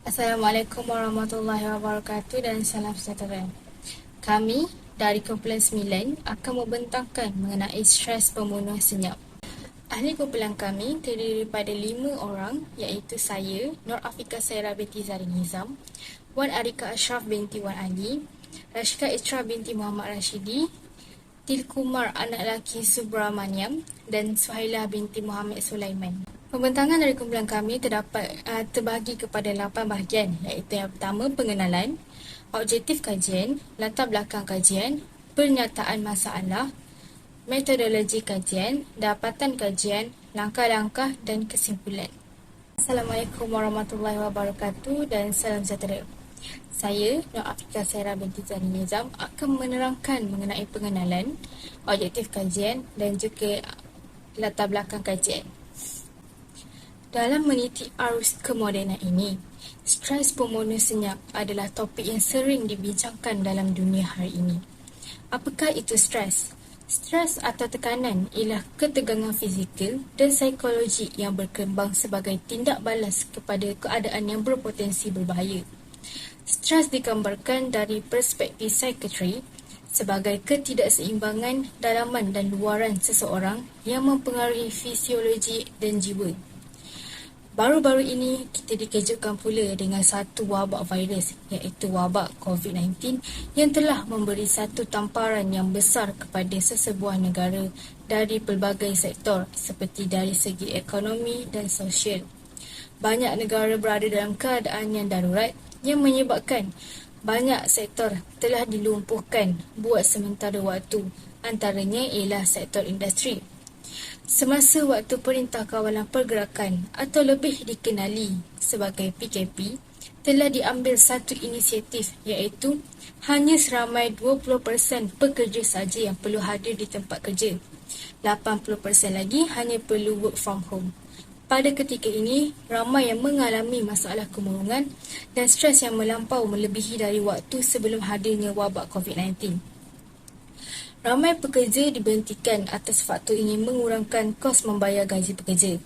Assalamualaikum warahmatullahi wabarakatuh dan salam sejahtera. Kami dari Kumpulan 9 akan membentangkan mengenai stres pembunuh senyap. Ahli kumpulan kami terdiri daripada 5 orang, iaitu saya, Nur Afika Saira binti Zahrin Nizam, Wan Arika Ashraf binti Wan Ali, Rashika Itra binti Muhammad Rashidi, Tilkumar anak lelaki Subramaniam dan Suhailah binti Muhammad Sulaiman. Pembentangan dari kumpulan kami terbahagi kepada 8 bahagian, iaitu yang pertama pengenalan, objektif kajian, latar belakang kajian, pernyataan masalah, metodologi kajian, dapatan kajian, langkah-langkah dan kesimpulan. Assalamualaikum warahmatullahi wabarakatuh dan salam sejahtera. Saya, Nur Afika Saira binti Zahrin Nizam, akan menerangkan mengenai pengenalan, objektif kajian dan juga latar belakang kajian. Dalam meniti arus kemodenan ini, stres pembunuh senyap adalah topik yang sering dibincangkan dalam dunia hari ini. Apakah itu stres? Stres atau tekanan ialah ketegangan fizikal dan psikologi yang berkembang sebagai tindak balas kepada keadaan yang berpotensi berbahaya. Stres digambarkan dari perspektif psikiatri sebagai ketidakseimbangan dalaman dan luaran seseorang yang mempengaruhi fisiologi dan jiwa. Baru-baru ini, kita dikejutkan pula dengan satu wabak virus, iaitu wabak COVID-19 yang telah memberi satu tamparan yang besar kepada sesebuah negara dari pelbagai sektor seperti dari segi ekonomi dan sosial. Banyak negara berada dalam keadaan yang darurat yang menyebabkan banyak sektor telah dilumpuhkan buat sementara waktu, antaranya ialah sektor industri. Semasa waktu Perintah Kawalan Pergerakan atau lebih dikenali sebagai PKP, telah diambil satu inisiatif iaitu hanya seramai 20% pekerja saja yang perlu hadir di tempat kerja. 80% lagi hanya perlu work from home. Pada ketika ini, ramai yang mengalami masalah kemurungan dan stres yang melampau melebihi dari waktu sebelum hadirnya wabak COVID-19. Ramai pekerja diberhentikan atas faktor ingin mengurangkan kos membayar gaji pekerja.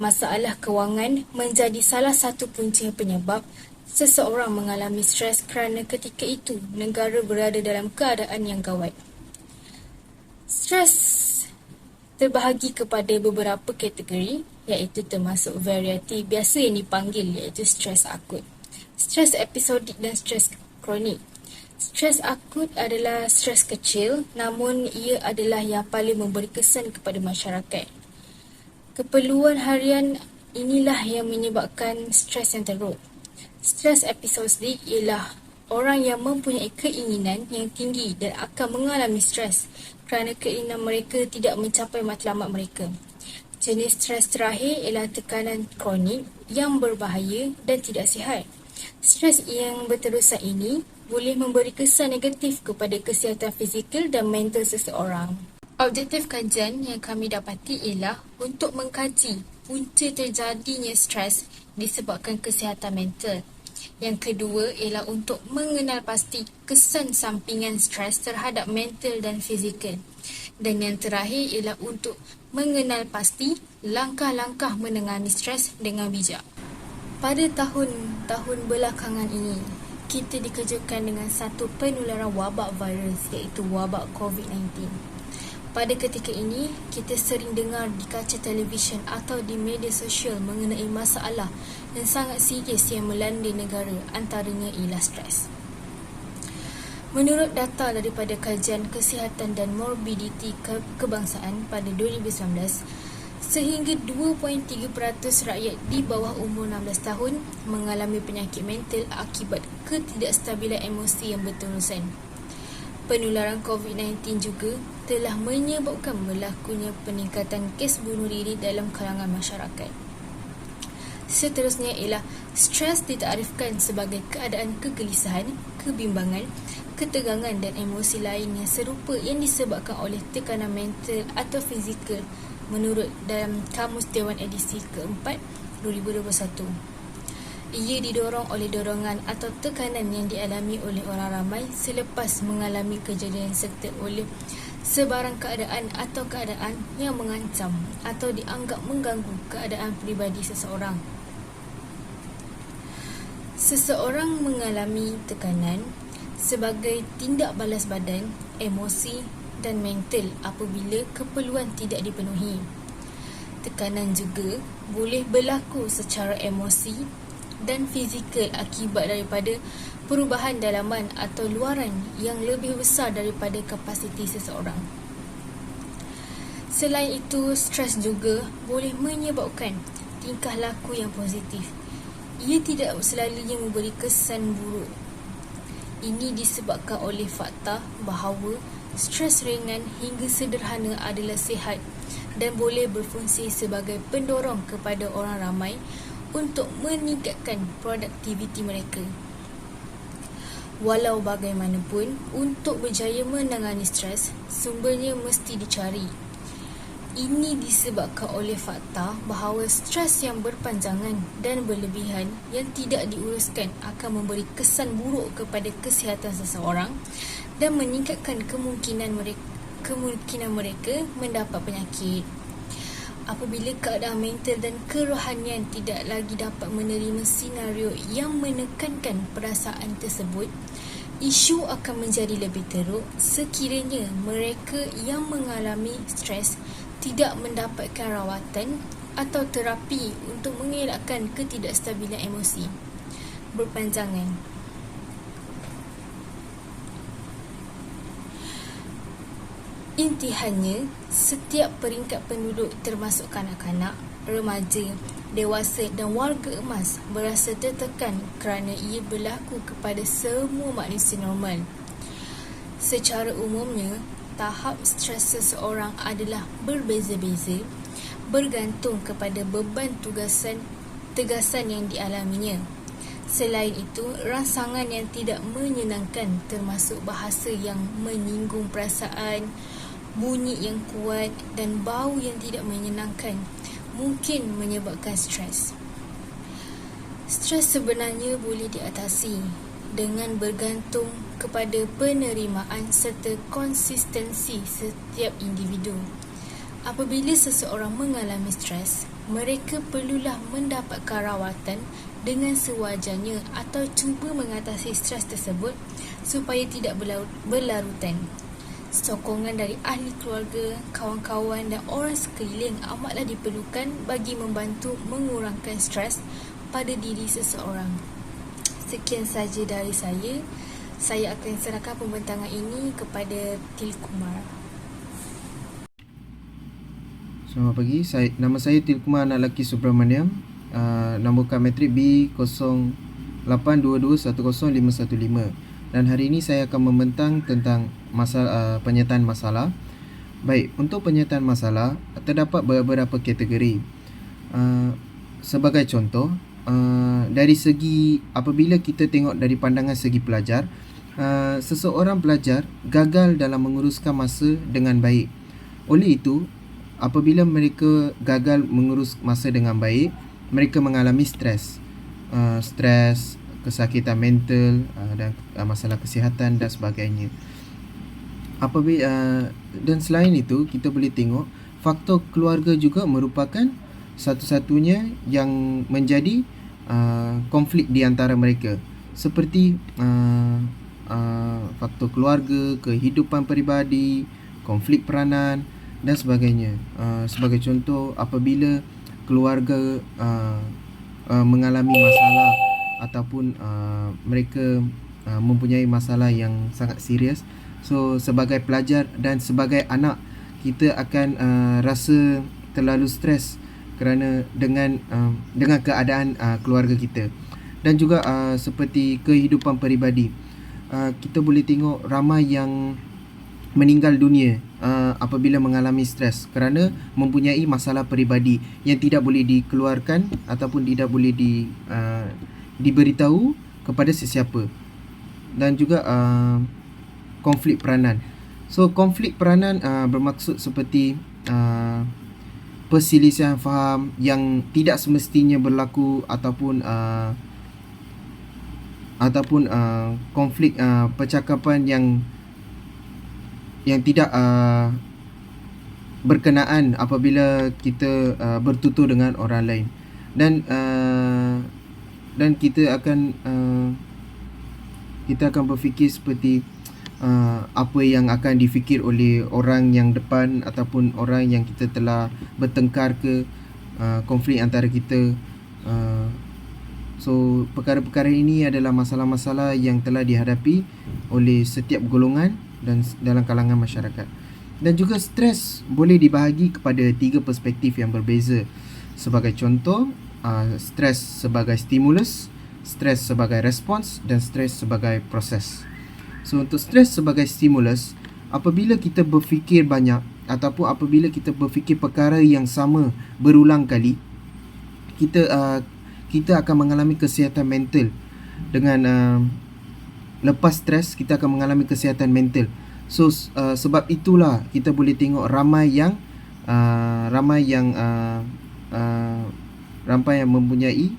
Masalah kewangan menjadi salah satu punca penyebab seseorang mengalami stres kerana ketika itu negara berada dalam keadaan yang gawat. Stres terbahagi kepada beberapa kategori, iaitu termasuk variety biasa yang dipanggil iaitu stres akut, stres episodik dan stres kronik. Stres akut adalah stres kecil, namun ia adalah yang paling memberi kesan kepada masyarakat. Keperluan harian inilah yang menyebabkan stres yang teruk. Stres episodik ialah orang yang mempunyai keinginan yang tinggi dan akan mengalami stres kerana keinginan mereka tidak mencapai matlamat mereka. Jenis stres terakhir ialah tekanan kronik yang berbahaya dan tidak sihat. Stres yang berterusan ini boleh memberi kesan negatif kepada kesihatan fizikal dan mental seseorang. Objektif kajian yang kami dapati ialah untuk mengkaji punca terjadinya stres disebabkan kesihatan mental. Yang kedua ialah untuk mengenal pasti kesan sampingan stres terhadap mental dan fizikal. Dan yang terakhir ialah untuk mengenal pasti langkah-langkah menangani stres dengan bijak. Pada tahun-tahun belakangan ini, kita dikejutkan dengan satu penularan wabak virus iaitu wabak COVID-19. Pada ketika ini, kita sering dengar di kaca televisyen atau di media sosial mengenai masalah yang sangat serius yang melanda negara, antaranya ialah stres. Menurut data daripada Kajian Kesihatan dan Morbiditi Kebangsaan pada 2019, sehingga 2.3% rakyat di bawah umur 16 tahun mengalami penyakit mental akibat ketidakstabilan emosi yang berterusan. Penularan COVID-19 juga telah menyebabkan berlakunya peningkatan kes bunuh diri dalam kalangan masyarakat. Seterusnya ialah stres ditakdirkan sebagai keadaan kegelisahan, kebimbangan, ketegangan dan emosi lain yang serupa yang disebabkan oleh tekanan mental atau fizikal menurut dalam Kamus Dewan edisi keempat 2021. Ia didorong oleh dorongan atau tekanan yang dialami oleh orang ramai selepas mengalami kejadian serta oleh sebarang keadaan atau keadaan yang mengancam atau dianggap mengganggu keadaan peribadi seseorang. Seseorang mengalami tekanan sebagai tindak balas badan, emosi dan mental apabila keperluan tidak dipenuhi. Tekanan juga boleh berlaku secara emosi dan fizikal akibat daripada perubahan dalaman atau luaran yang lebih besar daripada kapasiti seseorang. Selain itu, stres juga boleh menyebabkan tingkah laku yang positif. Ia tidak selalunya memberi kesan buruk. Ini disebabkan oleh fakta bahawa stres ringan hingga sederhana adalah sihat dan boleh berfungsi sebagai pendorong kepada orang ramai untuk meningkatkan produktiviti mereka. Walau bagaimanapun, untuk berjaya menangani stres, sumbernya mesti dicari. Ini disebabkan oleh fakta bahawa stres yang berpanjangan dan berlebihan yang tidak diuruskan akan memberi kesan buruk kepada kesihatan seseorang dan meningkatkan kemungkinan mereka mendapat penyakit. Apabila keadaan mental dan kerohanian tidak lagi dapat menerima senario yang menekankan perasaan tersebut, isu akan menjadi lebih teruk sekiranya mereka yang mengalami stres tidak mendapatkan rawatan atau terapi untuk mengelakkan ketidakstabilan emosi berpanjangan. Intihannya, setiap peringkat penduduk termasuk kanak-kanak, remaja, dewasa dan warga emas berasa tertekan kerana ia berlaku kepada semua manusia normal. Secara umumnya, tahap stres seseorang adalah berbeza-beza bergantung kepada beban tegasan yang dialaminya. Selain itu, rangsangan yang tidak menyenangkan termasuk bahasa yang menyinggung perasaan, bunyi yang kuat dan bau yang tidak menyenangkan mungkin menyebabkan stres. Stres sebenarnya boleh diatasi dengan bergantung kepada penerimaan serta konsistensi setiap individu. Apabila seseorang mengalami stres, mereka perlulah mendapatkan rawatan dengan sewajarnya atau cuba mengatasi stres tersebut supaya tidak berlarutan. Sokongan dari ahli keluarga, kawan-kawan dan orang sekeliling amatlah diperlukan bagi membantu mengurangkan stres pada diri seseorang. Sekian saja dari saya. Saya akan serahkan pembentangan ini kepada Til Kumar. Selamat pagi, nama saya Til Kumar Anak Lelaki Subramaniam. Nombor kad matrik B0822100515. Dan hari ini saya akan membentang tentang penyertaan masalah. Baik, untuk penyertaan masalah terdapat beberapa kategori. Sebagai contoh, dari segi apabila kita tengok dari pandangan segi pelajar, seseorang pelajar gagal dalam menguruskan masa dengan baik. Oleh itu, apabila mereka gagal mengurus masa dengan baik, mereka mengalami stres, kesakitan mental dan masalah kesihatan dan sebagainya. Dan selain itu, kita boleh tengok faktor keluarga juga merupakan satu-satunya yang menjadi konflik di antara mereka, seperti faktor keluarga, kehidupan peribadi, konflik peranan dan sebagainya. Sebagai contoh, apabila keluarga mengalami masalah ataupun mereka mempunyai masalah yang sangat serius, so sebagai pelajar dan sebagai anak, kita akan rasa terlalu stres kerana dengan keadaan keluarga kita. Dan juga seperti kehidupan peribadi, kita boleh tengok ramai yang meninggal dunia apabila mengalami stres kerana mempunyai masalah peribadi yang tidak boleh dikeluarkan ataupun tidak boleh diberitahu kepada sesiapa. Dan juga konflik peranan. So konflik peranan bermaksud seperti perselisihan faham yang tidak semestinya berlaku ataupun konflik percakapan yang tidak berkenaan apabila kita bertutur dengan orang lain. Dan dan kita akan berfikir seperti apa yang akan difikir oleh orang yang depan ataupun orang yang kita telah bertengkar ke, konflik antara kita. So perkara-perkara ini adalah masalah-masalah yang telah dihadapi oleh setiap golongan dan dalam kalangan masyarakat. Dan juga stres boleh dibahagi kepada 3 perspektif yang berbeza. Sebagai contoh, stres sebagai stimulus, stres sebagai respons dan stres sebagai proses. So untuk stres sebagai stimulus, apabila kita berfikir banyak ataupun apabila kita berfikir perkara yang sama berulang kali, kita akan mengalami kesihatan mental. Dengan lepas stres, kita akan mengalami kesihatan mental. So sebab itulah kita boleh tengok ramai yang mempunyai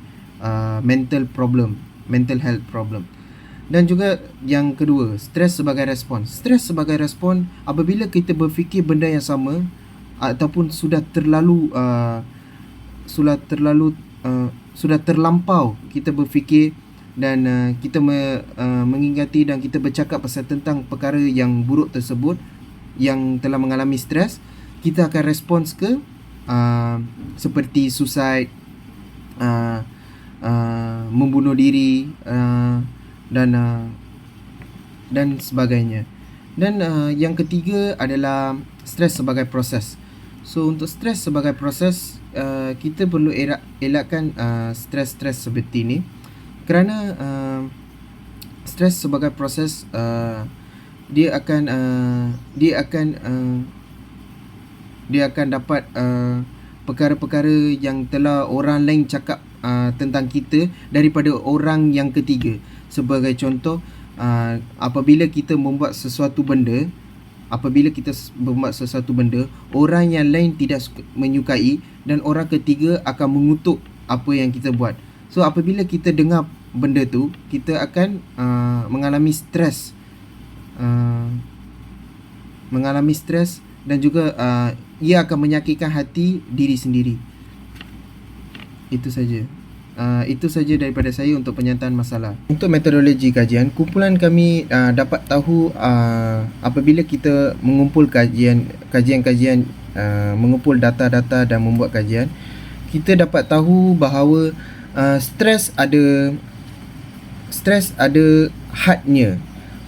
mental health problem. Dan juga yang kedua, stres sebagai respon. Stres sebagai respon apabila kita berfikir benda yang sama ataupun sudah terlampau kita berfikir dan kita mengingati dan kita bercakap pasal tentang perkara yang buruk tersebut yang telah mengalami stres, kita akan respons ke seperti suicide, membunuh diri, dan sebagainya. Dan yang ketiga adalah stres sebagai proses. So untuk stres sebagai proses, kita perlu elakkan stres-stres seperti ini, kerana stres sebagai proses dia akan dapat perkara-perkara yang telah orang lain cakap tentang kita daripada orang yang ketiga. Sebagai contoh, apabila kita membuat sesuatu benda, orang yang lain tidak menyukai dan orang ketiga akan mengutuk apa yang kita buat. So apabila kita dengar benda tu, kita akan mengalami stres dan juga ia akan menyakitkan hati diri sendiri. Itu saja. Itu saja daripada saya untuk penyertaan masalah. Untuk metodologi kajian, kumpulan kami dapat tahu apabila kita mengumpul kajian-kajian, mengumpul data-data dan membuat kajian, kita dapat tahu bahawa stres ada hadnya.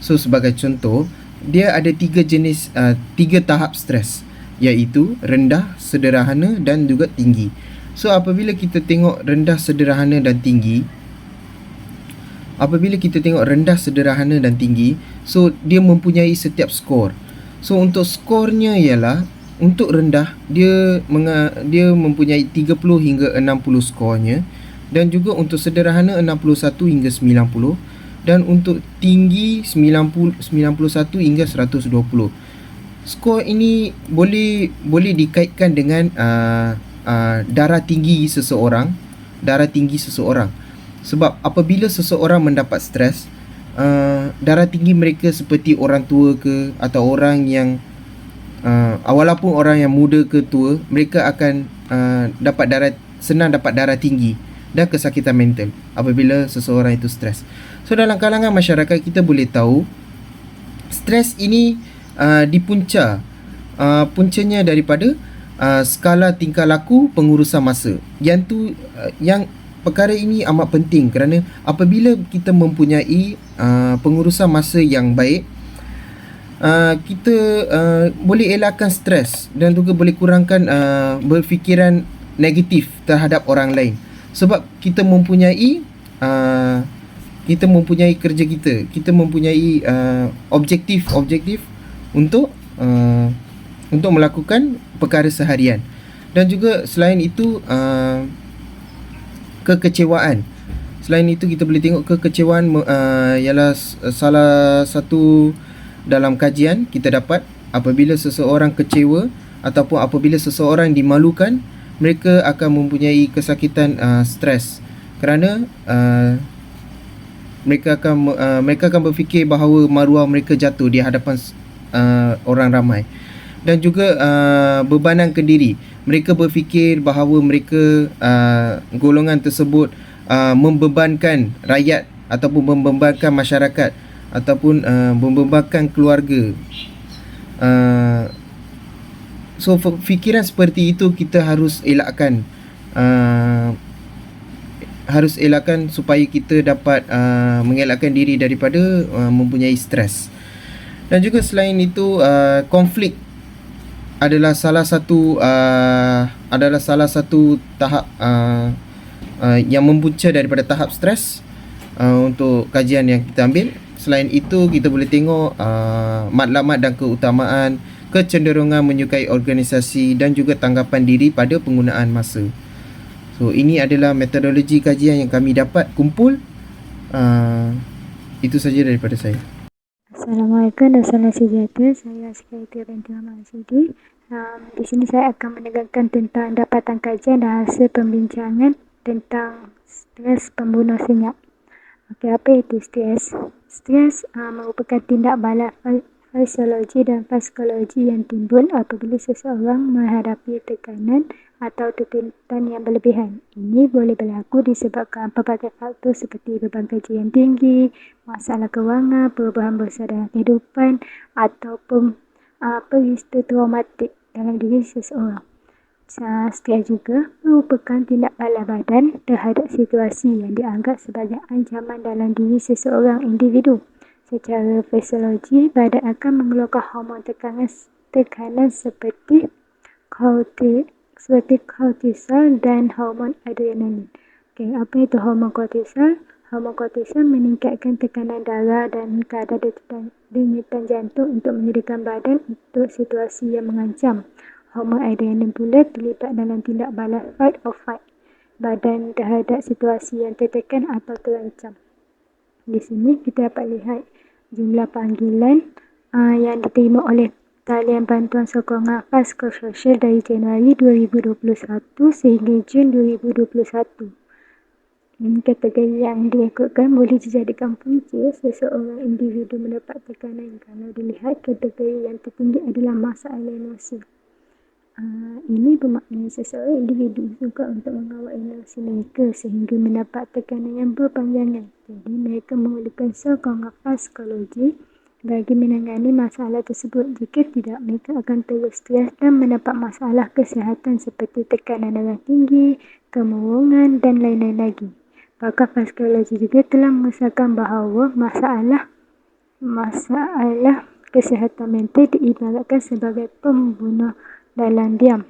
So sebagai contoh, dia ada 3 tahap stres, iaitu rendah, sederhana dan juga tinggi. So apabila kita tengok rendah, sederhana dan tinggi, so dia mempunyai setiap skor. So untuk skornya ialah, untuk rendah dia mempunyai 30 hingga 60 skornya, dan juga untuk sederhana 61 hingga 90, dan untuk tinggi 91 hingga 120. Skor ini boleh dikaitkan dengan darah tinggi seseorang. Sebab apabila seseorang mendapat stres, darah tinggi mereka seperti orang tua ke, atau orang yang walaupun orang yang muda ke tua, mereka akan senang dapat darah tinggi dan kesakitan mental apabila seseorang itu stres. So dalam kalangan masyarakat, kita boleh tahu stres ini puncanya daripada skala tingkah laku pengurusan masa. Yang perkara ini amat penting, kerana apabila kita mempunyai pengurusan masa yang baik, kita boleh elakkan stres dan juga boleh kurangkan berfikiran negatif terhadap orang lain. Sebab kita mempunyai kerja kita mempunyai objektif untuk melakukan perkara seharian. Dan juga selain itu, kekecewaan. Selain itu, kita boleh tengok kekecewaan ialah salah satu dalam kajian kita dapat. Apabila seseorang kecewa ataupun apabila seseorang dimalukan, mereka akan mempunyai kesakitan stres, kerana mereka akan berfikir bahawa maruah mereka jatuh di hadapan orang ramai. Dan juga bebanan ke diri. Mereka berfikir bahawa mereka golongan tersebut membebankan rakyat ataupun membebankan masyarakat ataupun membebankan keluarga. So fikiran seperti itu kita harus elakkan. Harus elakkan supaya kita dapat mengelakkan diri daripada mempunyai stres. Dan juga selain itu, konflik adalah salah satu tahap yang mempunca daripada tahap stres untuk kajian yang kita ambil. Selain itu, kita boleh tengok matlamat dan keutamaan, kecenderungan menyukai organisasi dan juga tanggapan diri pada penggunaan masa. So, ini adalah metodologi kajian yang kami dapat kumpul. Itu saja daripada saya. Assalamualaikum dan salam sejahtera. Saya Sekretari Ranting Ahmad Sidi. Di sini saya akan menekankan tentang dapatan kajian dan hasil pembincangan tentang stres pembunuh senyap. Okey, apa itu stres? Stres merupakan tindak balas fisiologi dan psikologi yang timbul apabila seseorang menghadapi tekanan atau tuntutan yang berlebihan. Ini boleh berlaku disebabkan pelbagai faktor seperti beban kerja yang tinggi, masalah kewangan, perubahan besar dalam kehidupan ataupun peristiwa traumatik dalam diri seseorang. Stres juga merupakan tindak balas badan terhadap situasi yang dianggap sebagai ancaman dalam diri seseorang individu. Secara fisiologi, badan akan mengeluarkan hormon tekanan seperti kortisol dan hormon adrenalin. Okey, apa itu hormon kortisol? Hormon kortisol meningkatkan tekanan darah dan kadar denyutan jantung untuk menyediakan badan untuk situasi yang mengancam. Hormon adrenalin pula terlibat dalam tindak balas fight or flight badan terhadap situasi yang tertekan atau terancam. Di sini kita dapat lihat jumlah panggilan yang diterima oleh Talian Bantuan Sokongan Psikososial dari Januari 2021 sehingga Jun 2021. Kategori yang direkodkan boleh dijadikan punca seseorang individu mendapat tekanan kalau dilihat kategori yang tertinggi adalah masalah emosi. Ini bermakna seseorang individu suka untuk mengawal emosi mereka sehingga mendapat tekanan yang berpanjangan. Jadi mereka memerlukan sokongan psikologi bagi menangani masalah tersebut. Jika tidak, mereka akan terus stres dan mendapat masalah kesihatan seperti tekanan darah tinggi, kemurungan dan lain-lain lagi. Pakar psikologi juga telah mengesahkan bahawa masalah kesihatan mental diibaratkan sebagai pembunuh dalam diam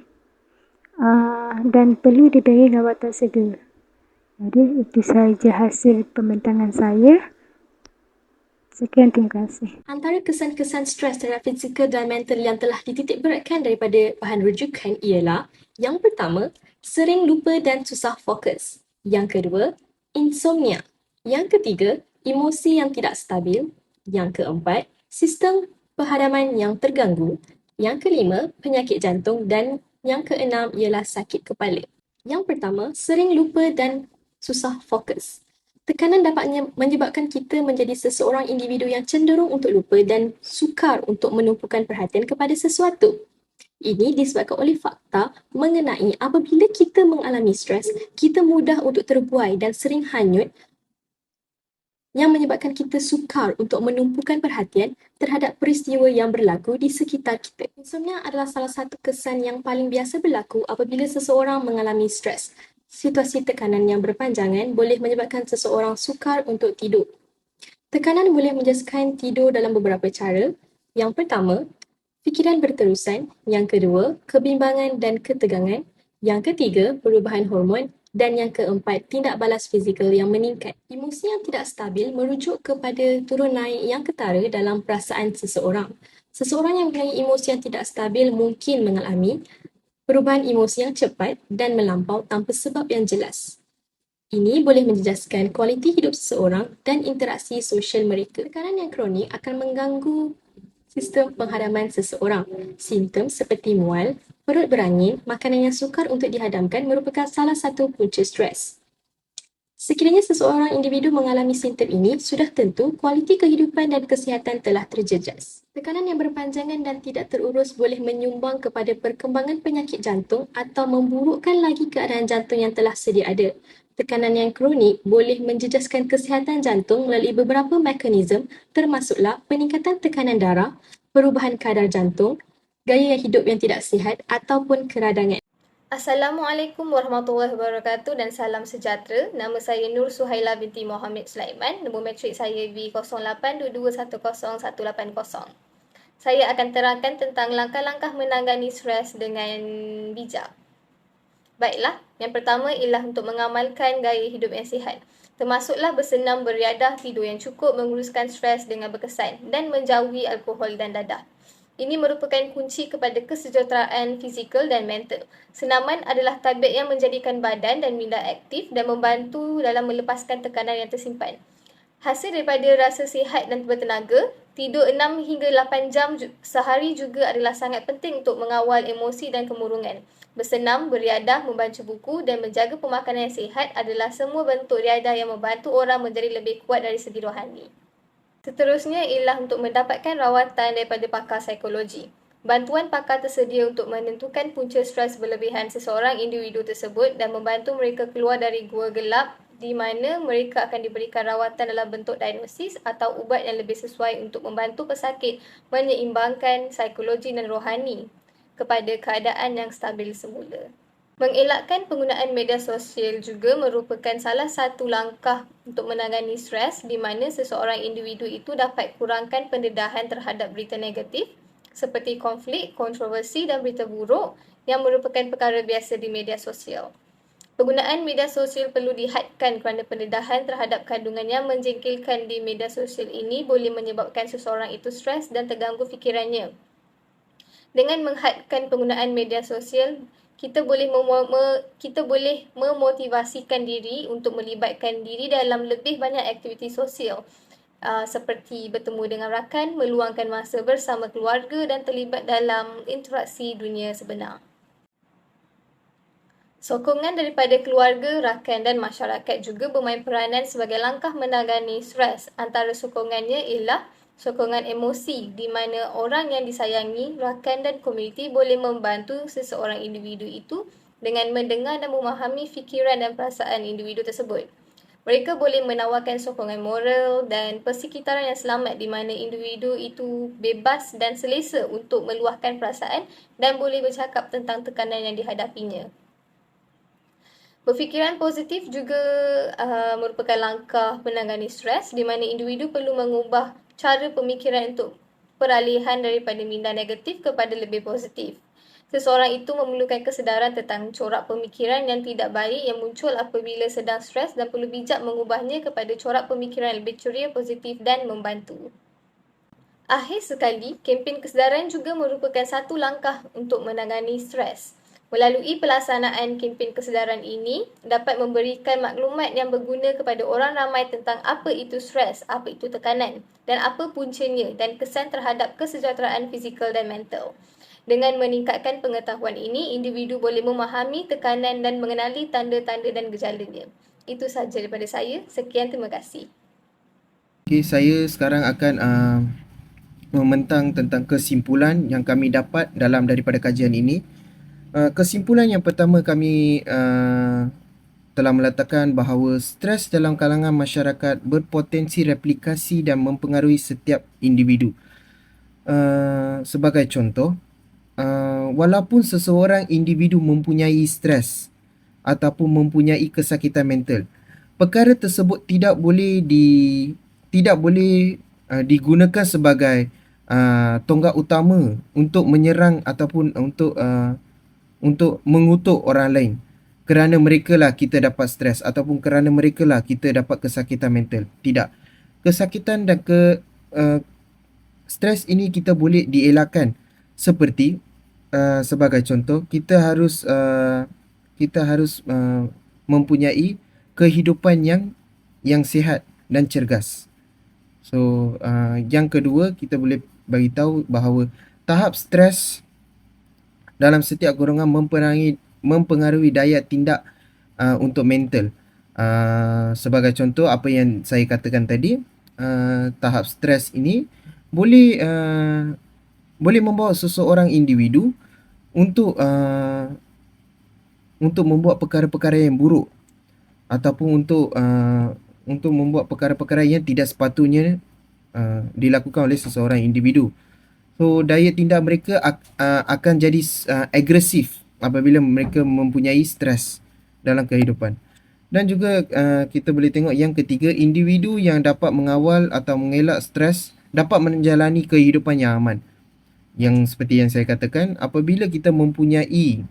dan perlu diberi rawatan segera. Jadi itu sahaja hasil pembentangan saya. Sekian, terima kasih. Antara kesan-kesan stres terhadap fizikal dan mental yang telah dititikberatkan daripada bahan rujukan ialah yang pertama, sering lupa dan susah fokus. Yang kedua, insomnia. Yang ketiga, emosi yang tidak stabil. Yang keempat, sistem penghadapan yang terganggu. Yang kelima, penyakit jantung dan yang keenam ialah sakit kepala. Yang pertama, sering lupa dan susah fokus. Tekanan dapat menyebabkan kita menjadi seseorang individu yang cenderung untuk lupa dan sukar untuk menumpukan perhatian kepada sesuatu. Ini disebabkan oleh fakta mengenai apabila kita mengalami stres, kita mudah untuk terbuai dan sering hanyut yang menyebabkan kita sukar untuk menumpukan perhatian terhadap peristiwa yang berlaku di sekitar kita. Insomnia adalah salah satu kesan yang paling biasa berlaku apabila seseorang mengalami stres. Situasi tekanan yang berpanjangan boleh menyebabkan seseorang sukar untuk tidur. Tekanan boleh menjejaskan tidur dalam beberapa cara. Yang pertama, fikiran berterusan. Yang kedua, kebimbangan dan ketegangan. Yang ketiga, perubahan hormon. Dan yang keempat, tindak balas fizikal yang meningkat. Emosi yang tidak stabil merujuk kepada turun naik yang ketara dalam perasaan seseorang. Seseorang yang mempunyai emosi yang tidak stabil mungkin mengalami perubahan emosi yang cepat dan melampau tanpa sebab yang jelas. Ini boleh menjejaskan kualiti hidup seseorang dan interaksi sosial mereka. Tekanan yang kronik akan mengganggu sistem penghadapan seseorang. Simptom seperti mual, perut berangin, makanan yang sukar untuk dihadamkan merupakan salah satu punca stres. Sekiranya seseorang individu mengalami simptom ini, sudah tentu kualiti kehidupan dan kesihatan telah terjejas. Tekanan yang berpanjangan dan tidak terurus boleh menyumbang kepada perkembangan penyakit jantung atau memburukkan lagi keadaan jantung yang telah sedia ada. Tekanan yang kronik boleh menjejaskan kesihatan jantung melalui beberapa mekanisme termasuklah peningkatan tekanan darah, perubahan kadar jantung, gaya hidup yang tidak sihat ataupun keradangan. Assalamualaikum warahmatullahi wabarakatuh dan salam sejahtera. Nama saya Nur Suhaila binti Mohamed Sulaiman. Nombor matrik saya B0822101880. Saya akan terangkan tentang langkah-langkah menangani stres dengan bijak. Baiklah, yang pertama ialah untuk mengamalkan gaya hidup yang sihat. Termasuklah bersenam, beriadah, tidur yang cukup, menguruskan stres dengan berkesan dan menjauhi alkohol dan dadah. Ini merupakan kunci kepada kesejahteraan fizikal dan mental. Senaman adalah tabiat yang menjadikan badan dan minda aktif dan membantu dalam melepaskan tekanan yang tersimpan. Hasil daripada rasa sihat dan bertenaga, tidur 6 hingga 8 jam sehari juga adalah sangat penting untuk mengawal emosi dan kemurungan. Bersenam, beriadah, membaca buku dan menjaga pemakanan yang sihat adalah semua bentuk riadah yang membantu orang menjadi lebih kuat dari segi rohani. Seterusnya ialah untuk mendapatkan rawatan daripada pakar psikologi. Bantuan pakar tersedia untuk menentukan punca stres berlebihan seseorang individu tersebut dan membantu mereka keluar dari gua gelap di mana mereka akan diberikan rawatan dalam bentuk diagnosis atau ubat yang lebih sesuai untuk membantu pesakit menyeimbangkan psikologi dan rohani kepada keadaan yang stabil semula. Mengelakkan penggunaan media sosial juga merupakan salah satu langkah untuk menangani stres di mana seseorang individu itu dapat kurangkan pendedahan terhadap berita negatif seperti konflik, kontroversi dan berita buruk yang merupakan perkara biasa di media sosial. Penggunaan media sosial perlu dihadkan kerana pendedahan terhadap kandungan yang menjengkelkan di media sosial ini boleh menyebabkan seseorang itu stres dan terganggu fikirannya. Dengan menghadkan penggunaan media sosial, kita boleh memotivasikan diri untuk melibatkan diri dalam lebih banyak aktiviti sosial seperti bertemu dengan rakan, meluangkan masa bersama keluarga dan terlibat dalam interaksi dunia sebenar. Sokongan daripada keluarga, rakan dan masyarakat juga bermain peranan sebagai langkah menangani stres. Antara sokongannya ialah sokongan emosi di mana orang yang disayangi, rakan dan komuniti boleh membantu seseorang individu itu dengan mendengar dan memahami fikiran dan perasaan individu tersebut. Mereka boleh menawarkan sokongan moral dan persekitaran yang selamat di mana individu itu bebas dan selesa untuk meluahkan perasaan dan boleh bercakap tentang tekanan yang dihadapinya. Berfikiran positif juga merupakan langkah menangani stres di mana individu perlu mengubah cara pemikiran untuk peralihan daripada minda negatif kepada lebih positif. Seseorang itu memerlukan kesedaran tentang corak pemikiran yang tidak baik yang muncul apabila sedang stres dan perlu bijak mengubahnya kepada corak pemikiran yang lebih ceria, positif dan membantu. Akhir sekali, kempen kesedaran juga merupakan satu langkah untuk menangani stres. Melalui pelaksanaan kempen kesedaran ini dapat memberikan maklumat yang berguna kepada orang ramai tentang apa itu stres, apa itu tekanan dan apa puncanya dan kesan terhadap kesejahteraan fizikal dan mental. Dengan meningkatkan pengetahuan ini, individu boleh memahami tekanan dan mengenali tanda-tanda dan gejalanya. Itu sahaja daripada saya. Sekian, terima kasih. Okay, saya sekarang akan membentang tentang kesimpulan yang kami dapat daripada kajian ini. Kesimpulan yang pertama kami telah meletakkan bahawa stres dalam kalangan masyarakat berpotensi replikasi dan mempengaruhi setiap individu. Sebagai contoh, walaupun seseorang individu mempunyai stres ataupun mempunyai kesakitan mental, perkara tersebut tidak boleh digunakan sebagai tonggak utama untuk menyerang ataupun untuk mengutuk orang lain kerana mereka lah kita dapat stres ataupun kerana mereka lah kita dapat kesakitan mental. Tidak. Kesakitan dan stres ini kita boleh dielakkan seperti sebagai contoh kita harus mempunyai kehidupan yang sihat dan cergas. So yang kedua, kita boleh bagi tahu bahawa tahap stres dalam setiap golongan mempengaruhi daya tindak untuk mental. Sebagai contoh apa yang saya katakan tadi, tahap stres ini boleh membawa seseorang individu untuk membuat perkara-perkara yang buruk ataupun untuk membuat perkara-perkara yang tidak sepatutnya dilakukan oleh seseorang individu. So daya tindak mereka akan jadi agresif apabila mereka mempunyai stres dalam kehidupan. Dan juga kita boleh tengok yang ketiga, individu yang dapat mengawal atau mengelak stres dapat menjalani kehidupan yang aman. Yang seperti yang saya katakan, apabila kita mempunyai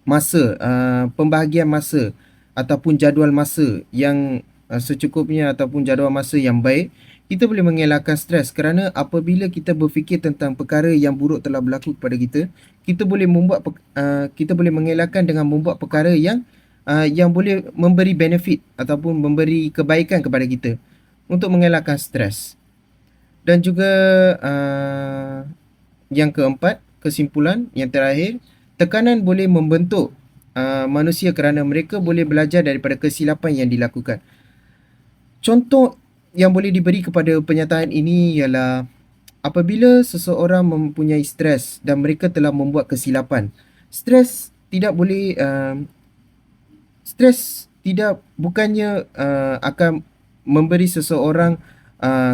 masa, pembahagian masa ataupun jadual masa yang secukupnya ataupun jadual masa yang baik, kita boleh mengelakkan stres, kerana apabila kita berfikir tentang perkara yang buruk telah berlaku kepada kita, kita boleh mengelakkan dengan membuat perkara yang boleh memberi benefit ataupun memberi kebaikan kepada kita untuk mengelakkan stres. Dan juga yang keempat, kesimpulan yang terakhir, tekanan boleh membentuk manusia kerana mereka boleh belajar daripada kesilapan yang dilakukan. Contoh yang boleh diberi kepada pernyataan ini ialah apabila seseorang mempunyai stres dan mereka telah membuat kesilapan, stres bukannya akan memberi seseorang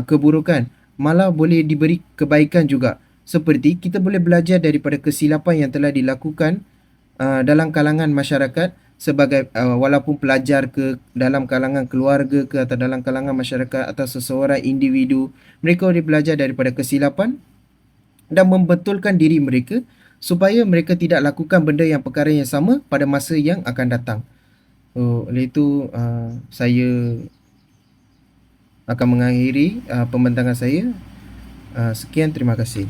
keburukan, malah boleh diberi kebaikan juga. Seperti kita boleh belajar daripada kesilapan yang telah dilakukan dalam kalangan masyarakat, sebagai walaupun pelajar ke, dalam kalangan keluarga ke, atau dalam kalangan masyarakat atau seseorang individu, mereka boleh belajar daripada kesilapan dan membetulkan diri mereka supaya mereka tidak lakukan benda yang perkara yang sama pada masa yang akan datang. Oleh itu saya akan mengakhiri pembentangan saya. Sekian, terima kasih.